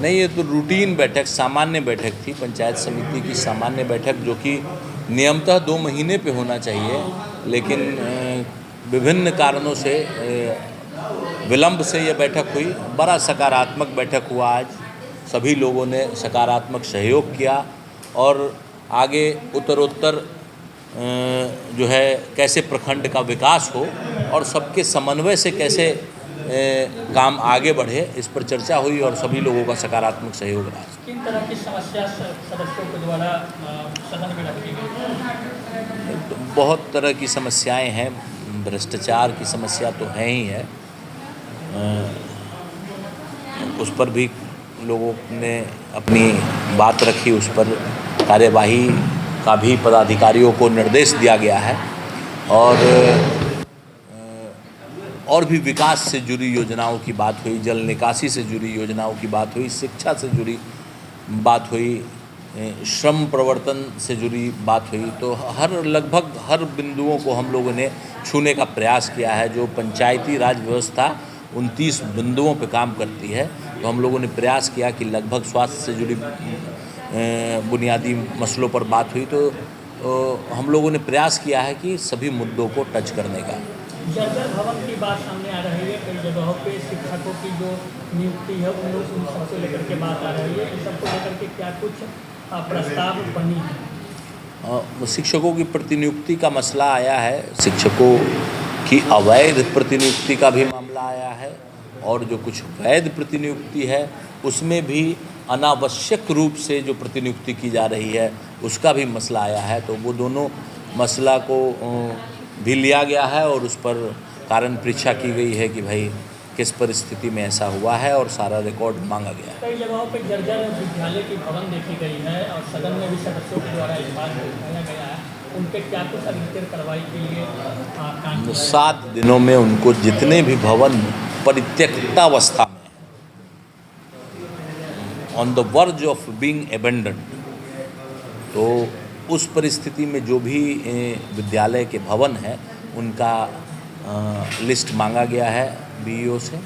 नहीं, ये तो रूटीन बैठक, सामान्य बैठक थी, पंचायत समिति की सामान्य बैठक, जो कि नियमतः 2 महीने पे होना चाहिए, लेकिन विभिन्न कारणों से विलंब से ये बैठक हुई। बड़ा सकारात्मक बैठक हुआ आज, सभी लोगों ने सकारात्मक सहयोग किया और आगे उत्तरोत्तर जो है कैसे प्रखंड का विकास हो और सबके समन्वय से कैसे काम आगे बढ़े, इस पर चर्चा हुई और सभी लोगों का सकारात्मक सहयोग रहा। किन तरह की समस्या सदस्यों के द्वारा सदन में रखी गई? तो बहुत तरह की समस्याएं हैं, भ्रष्टाचार की समस्या तो है ही है, उस पर भी लोगों ने अपनी बात रखी, उस पर कार्यवाही का भी पदाधिकारियों को निर्देश दिया गया है और भी विकास से जुड़ी योजनाओं की बात हुई, जल निकासी से जुड़ी योजनाओं की बात हुई, शिक्षा से जुड़ी बात हुई, श्रम प्रवर्तन से जुड़ी बात हुई। तो लगभग हर बिंदुओं को हम लोगों ने छूने का प्रयास किया है। जो पंचायती राज व्यवस्था 29 बिंदुओं पर काम करती है, तो हम लोगों ने प्रयास किया कि लगभग स्वास्थ्य से जुड़ी बुनियादी मसलों पर बात हुई। तो हम लोगों ने प्रयास किया है कि सभी मुद्दों को टच करने का। जर्जर भवन की बात सामने आ रही है, कई जगहों पे शिक्षकों की जो नियुक्ति है उन सबको लेकर के बात आ रही है, इन सबको लेकर के क्या कुछ प्रस्ताव बनी है? शिक्षकों की प्रतिनियुक्ति का मसला आया है, शिक्षकों की अवैध प्रतिनियुक्ति का भी मामला आया है और जो कुछ वैध प्रतिनियुक्ति है उसमें भी अनावश्यक रूप से जो प्रतिनियुक्ति की जा रही है उसका भी मसला आया है। तो वो दोनों मसला को भी लिया गया है और उस पर कारण परीक्षा की गई है कि भाई किस परिस्थिति में ऐसा हुआ है और सारा रिकॉर्ड मांगा गया है। कई जगहों पर जर्जर विद्यालय की भवन देखी गई है और सदन में भी सदस्यों के द्वारा इस बात को उठाया गया है, उनके क्या कुछ अग्रिम कार्रवाई के लिए 7 दिनों में उनको जितने भी भवन परित्यक्तावस्था में, on the verge of being abandoned, तो उस परिस्थिति में जो भी विद्यालय के भवन हैं उनका लिस्ट मांगा गया है बीईओ से,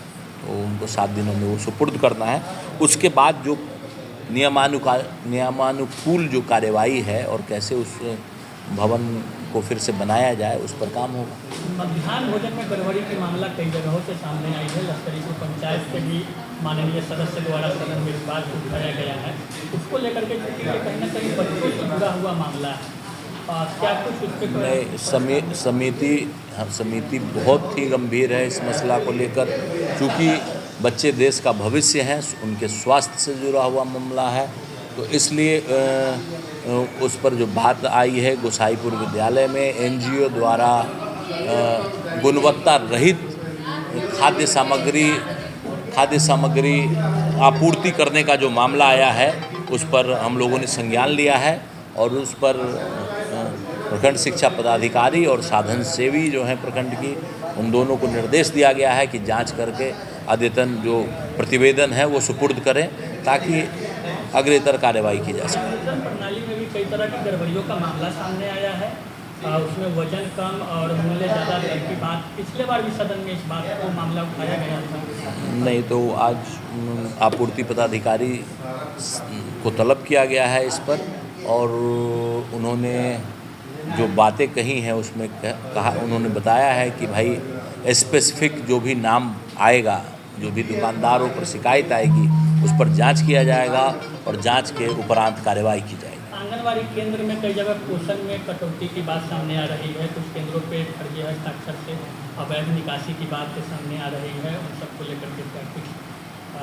तो उनको 7 दिनों में वो सुपुर्द करना है। उसके बाद जो नियमानुकूल जो कार्यवाही है और कैसे उस भवन को फिर से बनाया जाए उस पर काम होगा। मध्याह्न भोजन में गड़बड़ी की मामला कई जगहों से सामने आई है, लश्करीपुर पंचायत के भी माननीय सदस्य द्वारा सदन में इस बात को उठाया गया है, उसको लेकर के क्योंकि कहीं ना कहीं बच्चों से जुड़ा हुआ मामला है, क्या कुछ उस पर समिति बहुत ही गंभीर है इस मसला को लेकर, क्योंकि बच्चे देश का भविष्य हैं, उनके स्वास्थ्य से जुड़ा हुआ मामला है। तो इसलिए उस पर जो बात आई है, गोसाईपुर विद्यालय में एनजीओ द्वारा गुणवत्ता रहित खाद्य सामग्री आपूर्ति करने का जो मामला आया है उस पर हम लोगों ने संज्ञान लिया है और उस पर प्रखंड शिक्षा पदाधिकारी और साधन सेवी जो हैं प्रखंड की, उन दोनों को निर्देश दिया गया है कि जांच करके अद्यतन जो प्रतिवेदन है वो सुपुर्द करें ताकि अग्रेतर कार्रवाई की जा सके। प्रणाली में भी कई तरह की गड़बड़ियों का मामला सामने आया है, उसमें वजन कम और मूल्य ज़्यादा की बात पिछले बार भी सदन में इस बात को मामला उठाया गया था। नहीं, तो आज आपूर्ति पदाधिकारी को तलब किया गया है इस पर और उन्होंने जो बातें कही हैं उसमें उन्होंने बताया है कि भाई स्पेसिफिक जो भी नाम आएगा, जो भी दुकानदारों पर शिकायत आएगी उस पर जांच किया जाएगा और जांच के उपरांत कार्रवाई की जाएगी। आंगनबाड़ी केंद्र में कई जगह पोषण में कटौती की बात सामने आ रही है, कुछ केंद्रों पे फर्जी हस्ताक्षर से अवैध निकासी की बात सामने आ रही है, उन सबको लेकर के क्या कुछ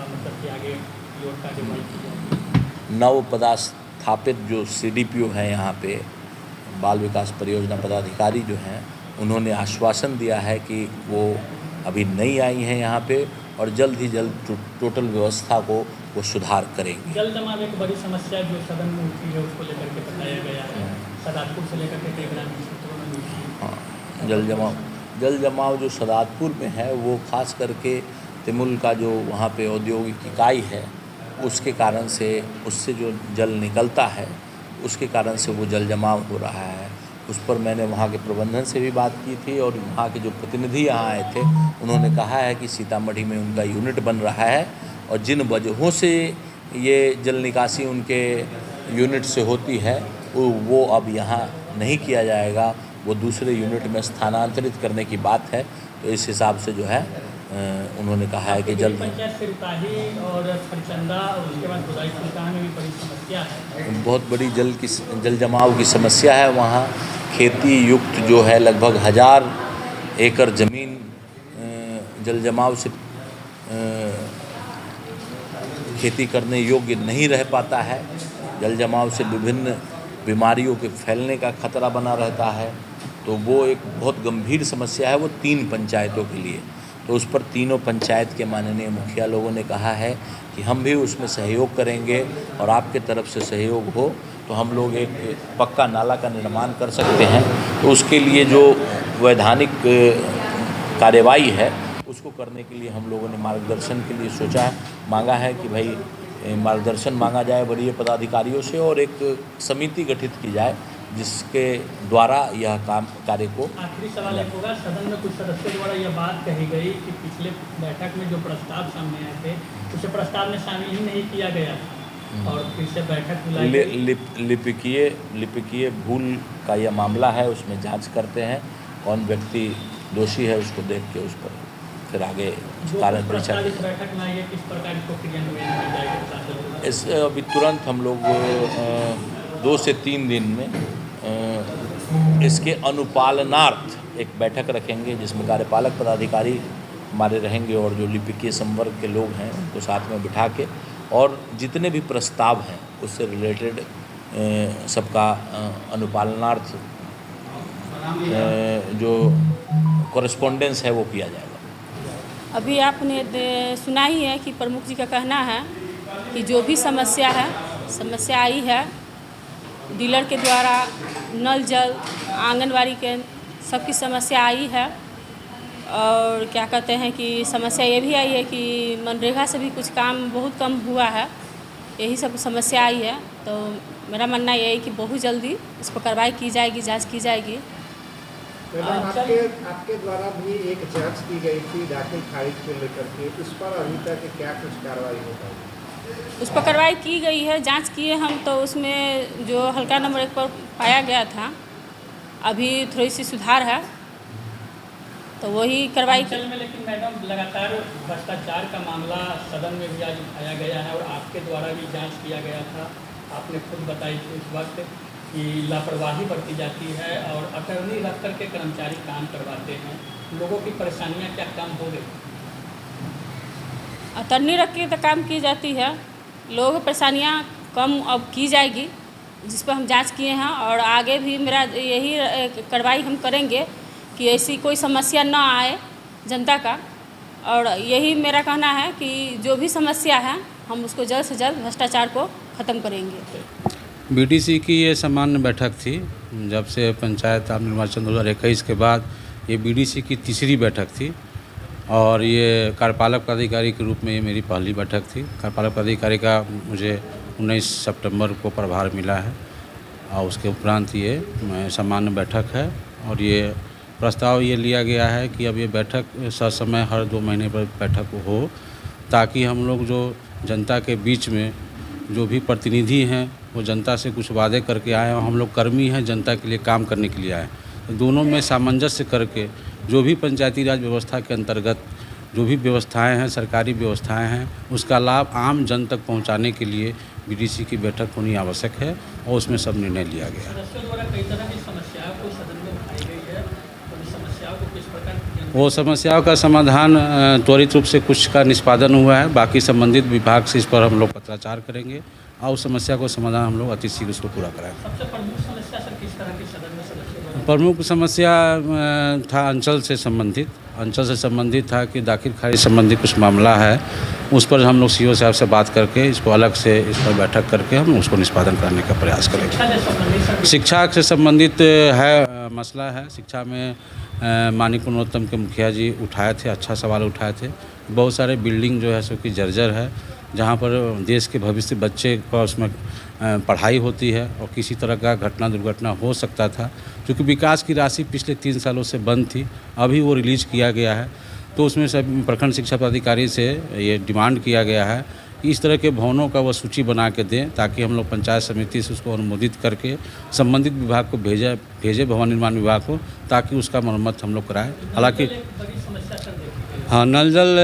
मतलब कि आगे की ओर कार्रवाई की जाएगी? नव पदस्थापित जो CDPO हैं यहाँ पे, बाल विकास परियोजना पदाधिकारी जो हैं, उन्होंने आश्वासन दिया है कि वो अभी नहीं आई हैं यहाँ पे और जल्द ही जल्द टोटल व्यवस्था को वो सुधार करेंगे। जल जमाव एक बड़ी समस्या जो सदन में उठी है, उसको लेकर के बताया गया है, सदातपुर से लेकर के ग्रामीण क्षेत्रों में उठी है। हाँ, जल जमाव जो सदातपुर में है वो खास करके तिमुल का जो वहाँ पे औद्योगिक इकाई है उसके कारण से, उससे जो जल निकलता है उसके कारण से वो जल जमाव हो रहा है। उस पर मैंने वहाँ के प्रबंधन से भी बात की थी और वहाँ के जो प्रतिनिधि यहाँ आए थे उन्होंने कहा है कि सीतामढ़ी में उनका यूनिट बन रहा है और जिन वजहों से ये जल निकासी उनके यूनिट से होती है, वो अब यहाँ नहीं किया जाएगा, वो दूसरे यूनिट में स्थानांतरित करने की बात है। तो इस हिसाब से जो है उन्होंने कहा है कि जल्द पंचायत से रुताही और खरचंदा और उसके बाद खुदाई सुल्तान में भी बड़ी समस्या है। बहुत बड़ी जल जमाव की समस्या है वहाँ। खेती युक्त जो है लगभग 1000 एकड़ ज़मीन जल जमाव से खेती करने योग्य नहीं रह पाता है। जल जमाव से विभिन्न बीमारियों के फैलने का खतरा बना रहता है। तो वो एक बहुत गंभीर समस्या है वो 3 पंचायतों के लिए। तो उस पर तीनों पंचायत के माननीय मुखिया लोगों ने कहा है कि हम भी उसमें सहयोग करेंगे और आपके तरफ से सहयोग हो तो हम लोग एक पक्का नाला का निर्माण कर सकते हैं। तो उसके लिए जो वैधानिक कार्यवाही है उसको करने के लिए हम लोगों ने मार्गदर्शन के लिए सोचा है, मांगा है कि भाई मार्गदर्शन मांगा जाए वरीय पदाधिकारियों से और एक समिति गठित की जाए जिसके द्वारा यह कार्य को। आखिरी सवाल एक होगा, सदन में कुछ सदस्यों द्वारा यह बात कही गई कि पिछले बैठक में जो प्रस्ताव सामने आए थे उसे प्रस्ताव में शामिल ही नहीं किया गया और फिर से बैठक बुलाई। लिपिकीय भूल का यह मामला है, उसमें जांच करते हैं कौन व्यक्ति दोषी है उसको देख के उस पर फिर आगे कारण परीक्षा। इस बैठक में आइए किस प्रकार की क्रियान्वयन की जाएगी? इस अभी तुरंत हम लोग 2 से 3 दिन में इसके अनुपालनार्थ एक बैठक रखेंगे जिसमें कार्यपालक पदाधिकारी हमारे रहेंगे और जो लिपिकीय संवर्ग के लोग हैं उनको साथ में बिठा के और जितने भी प्रस्ताव हैं उससे रिलेटेड सबका अनुपालनार्थ जो कॉरेस्पॉन्डेंस है वो किया जाएगा। अभी आपने सुना ही है कि प्रमुख जी का कहना है कि जो भी समस्या आई है डीलर के द्वारा नल जल आंगनवाड़ी के सबकी समस्या आई है और क्या कहते हैं कि समस्या ये भी आई है कि मनरेगा से भी कुछ काम बहुत कम हुआ है, यही सब समस्या आई है। तो मेरा मानना ये है कि बहुत जल्दी इस पर कार्रवाई की जाएगी, जांच की जाएगी। आपके द्वारा भी एक जांच की गई थी दाखिल खारिज को लेकर के, उस पर अभी तक क्या कुछ कार्रवाई हो पाई? उस पर कार्रवाई की गई है, जांच किए हम, तो उसमें जो हल्का नंबर 1 पर पाया गया था अभी थोड़ी सी सुधार है तो वही कार्रवाई में। लेकिन मैडम लगातार भ्रष्टाचार का मामला सदन में भी आज उठाया गया है और आपके द्वारा भी जांच किया गया था। आपने खुद बताई थी उस वक्त कि लापरवाही बरती जाती है और अटर्नी रख कर के कर्मचारी काम करवाते हैं। लोगों की परेशानियां क्या कम हो गई? अटर्नी रख के तो काम की जाती है, लोगों की परेशानियाँ कम अब की जाएगी जिस पर हम जांच किए हैं और आगे भी मेरा यही कार्रवाई हम करेंगे कि ऐसी कोई समस्या ना आए जनता का। और यही मेरा कहना है कि जो भी समस्या है हम उसको जल्द से जल्द भ्रष्टाचार को ख़त्म करेंगे। बीडीसी की ये सामान्य बैठक थी। जब से पंचायत आम निर्वाचन 2021 के बाद ये बीडीसी की तीसरी बैठक थी और ये कार्यपालक पदाधिकारी के रूप में ये मेरी पहली बैठक थी। कार्यपालक पदाधिकारी का मुझे 19 सितंबर को प्रभार मिला है और उसके उपरांत ये सामान्य बैठक है और ये प्रस्ताव ये लिया गया है कि अब ये बैठक ससमय हर 2 महीने पर बैठक हो ताकि हम लोग जो जनता के बीच में जो भी प्रतिनिधि हैं वो जनता से कुछ वादे करके आए और हम लोग कर्मी हैं जनता के लिए काम करने के लिए आए। तो दोनों में सामंजस्य करके जो भी पंचायती राज व्यवस्था के अंतर्गत जो भी व्यवस्थाएं हैं सरकारी व्यवस्थाएं हैं उसका लाभ आम जन तक पहुंचाने के लिए बीडीसी की बैठक होनी आवश्यक है और उसमें सब निर्णय लिया गया। सदस्यों द्वारा कई तरह की समस्याओं को सदन में उठाई गई है, तो इस समस्याओं को किस प्रकार वो समस्याओं का समाधान त्वरित रूप से कुछ का निष्पादन हुआ है, बाकी संबंधित विभाग से इस पर हम लोग पत्राचार करेंगे और उस समस्या को समाधान हम लोग अति शीघ्र उसको पूरा कराएंगे। सबसे प्रमुख समस्या सर किस तरह की सदन में सदस्यों? प्रमुख समस्या था अंचल से संबंधित था कि दाखिल खारिज संबंधी कुछ मामला है, उस पर हम लोग सीओ साहब से बात करके इसको अलग से इस पर बैठक करके हम उसको निष्पादन करने का प्रयास करेंगे। शिक्षा से संबंधित है मसला है। शिक्षा में माननीय पुरुषोत्तम के मुखिया जी उठाए थे, अच्छा सवाल उठाए थे। बहुत सारे बिल्डिंग जो है सो कि जर्जर है, जहाँ पर देश के भविष्य बच्चे का उसमें पढ़ाई होती है और किसी तरह का घटना दुर्घटना हो सकता था। क्योंकि विकास की राशि पिछले 3 सालों से बंद थी, अभी वो रिलीज किया गया है। तो उसमें सब प्रखंड शिक्षा पदाधिकारी से ये डिमांड किया गया है कि इस तरह के भवनों का वो सूची बना के दें, ताकि हम लोग पंचायत समिति से उसको अनुमोदित करके संबंधित विभाग को भेजे भवन निर्माण विभाग को, ताकि उसका मरम्मत हम लोग कराएं। हालांकि हाँ, नल जल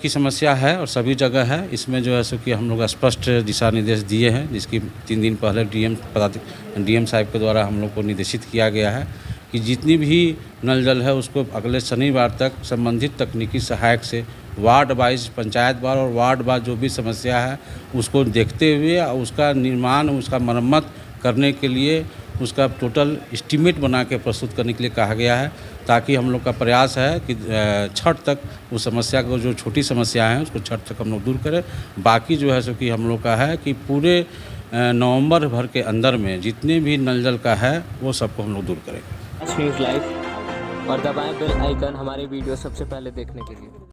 की समस्या है और सभी जगह है। इसमें जो है सो कि हम लोग स्पष्ट दिशा निर्देश दिए हैं, जिसकी 3 दिन पहले डीएम साहब के द्वारा हम लोग को निर्देशित किया गया है कि जितनी भी नल जल है उसको अगले शनिवार तक संबंधित तकनीकी सहायक से वार्ड वाइज, पंचायत वार और वार्ड वार जो भी समस्या है उसको देखते हुए उसका निर्माण, उसका मरम्मत करने के लिए उसका टोटल एस्टीमेट बना के प्रस्तुत करने के लिए कहा गया है, ताकि हम लोग का प्रयास है कि छठ तक उस समस्या को, जो छोटी समस्या है उसको छठ तक हम लोग दूर करें। बाकी जो है सो कि हम लोग का है कि पूरे नवंबर भर के अंदर में जितने भी नल जल का है वो सबको हम लोग दूर करें। न्यूज़ लाइव और दबाएं बेल आइकन हमारे वीडियो सबसे पहले देखने के लिए।